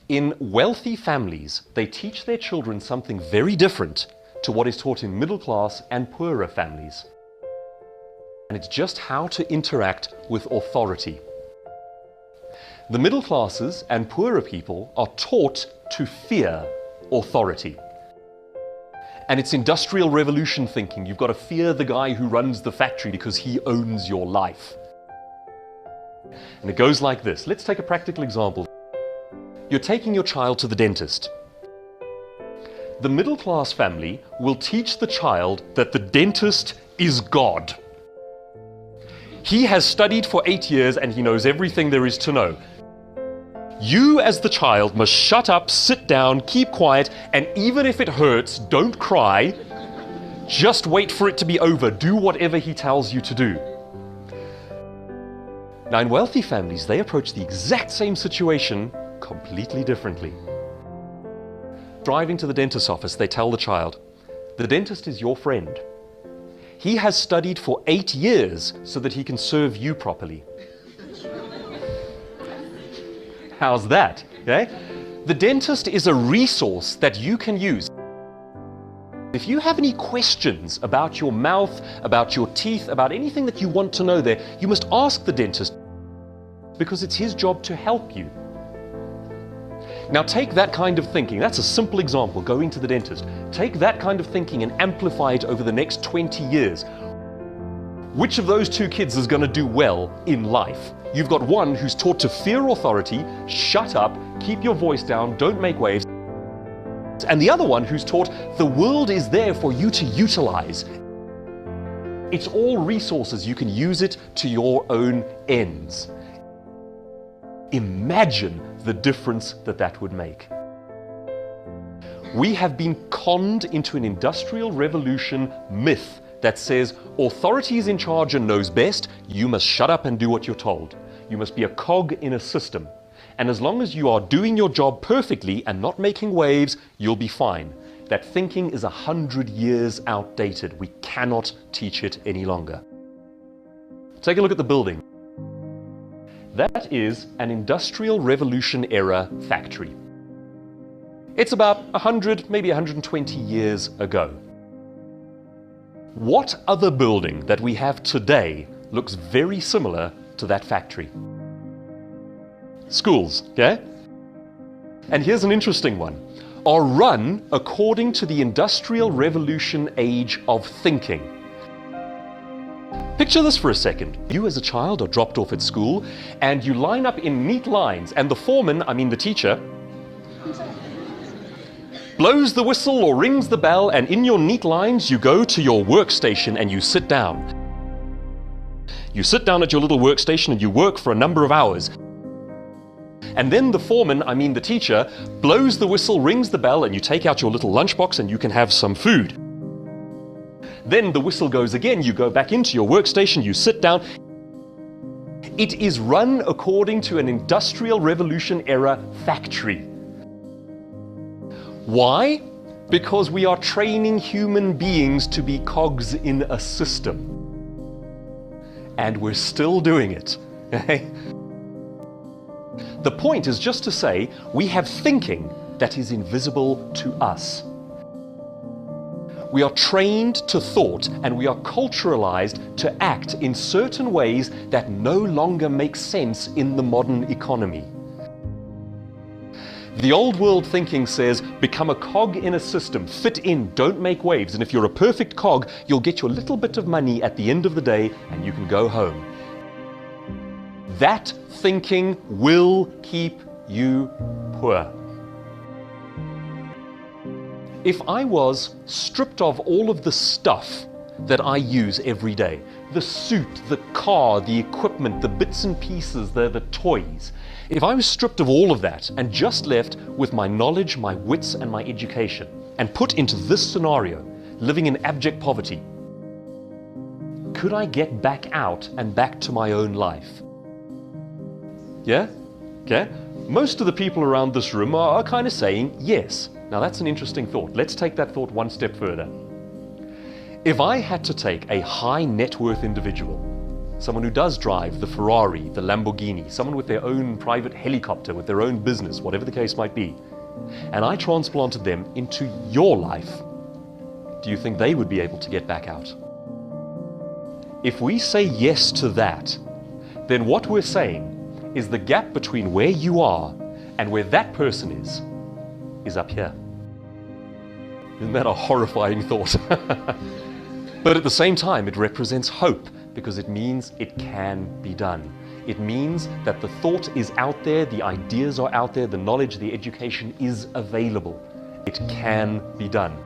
In wealthy families, they teach their children something very different to what is taught in middle class and poorer families. And it's just how to interact with authority. The middle classes and poorer people are taught to fear authority. And it's industrial revolution thinking. You've got to fear the guy who runs the factory because he owns your life. And it goes like this. Let's take a practical example. You're taking your child to the dentist. The middle class family will teach the child that the dentist is God. He has studied for 8 years and he knows everything there is to know. You as the child must shut up, sit down, keep quiet, and even if it hurts, don't cry. Just wait for it to be over. Do whatever he tells you to do. Now in wealthy families, they approach the exact same situation completely differently. Driving to the dentist's office, they tell the child, the dentist is your friend. He has studied for 8 years so that he can serve you properly. How's that? Okay? The dentist is a resource that you can use. If you have any questions about your mouth, about your teeth, about anything that you want to know there, you must ask the dentist because it's his job to help you. Now take that kind of thinking, that's a simple example, going to the dentist. Take that kind of thinking and amplify it over the next 20 years. Which of those two kids is going to do well in life? You've got one who's taught to fear authority, shut up, keep your voice down, don't make waves. And the other one who's taught the world is there for you to utilize. It's all resources, you can use it to your own ends. Imagine the difference that would make. We have been conned into an industrial revolution myth that says authority is in charge and knows best, you must shut up and do what you're told. You must be a cog in a system. And as long as you are doing your job perfectly and not making waves, you'll be fine. That thinking is 100 years outdated. We cannot teach it any longer. Take a look at the building. That is an industrial revolution era factory. It's about 100, maybe 120 years ago. What other building that we have today looks very similar to that factory? Schools, okay? And here's an interesting one. Are run according to the Industrial Revolution age of thinking. Picture this for a second. You as a child are dropped off at school and you line up in neat lines and the foreman, I mean the teacher, blows the whistle or rings the bell, and in your neat lines you go to your workstation and you sit down. You sit down at your little workstation and you work for a number of hours. And then the foreman, I mean the teacher, blows the whistle, rings the bell, and you take out your little lunchbox and you can have some food. Then the whistle goes again, you go back into your workstation, you sit down. It is run according to an Industrial Revolution era factory. Why? Because we are training human beings to be cogs in a system. And we're still doing it. Okay? The point is just to say we have thinking that is invisible to us. We are trained to thought and we are culturalized to act in certain ways that no longer make sense in the modern economy. The old world thinking says, become a cog in a system, fit in, don't make waves, and if you're a perfect cog, you'll get your little bit of money at the end of the day and you can go home. That thinking will keep you poor. If I was stripped of all of the stuff that I use every day, the suit, the car, the equipment, the bits and pieces, the toys, if I was stripped of all of that and just left with my knowledge, my wits and my education, and put into this scenario, living in abject poverty, could I get back out and back to my own life? Yeah? Okay? Most of the people around this room are kind of saying yes. Now that's an interesting thought. Let's take that thought one step further. If I had to take a high net worth individual someone who does drive the Ferrari, the Lamborghini, someone with their own private helicopter, with their own business, whatever the case might be, and I transplanted them into your life, do you think they would be able to get back out? If we say yes to that, then what we're saying is the gap between where you are and where that person is up here. Isn't that a horrifying thought? But at the same time, it represents hope because it means it can be done. It means that the thought is out there, the ideas are out there, the knowledge, the education is available. It can be done.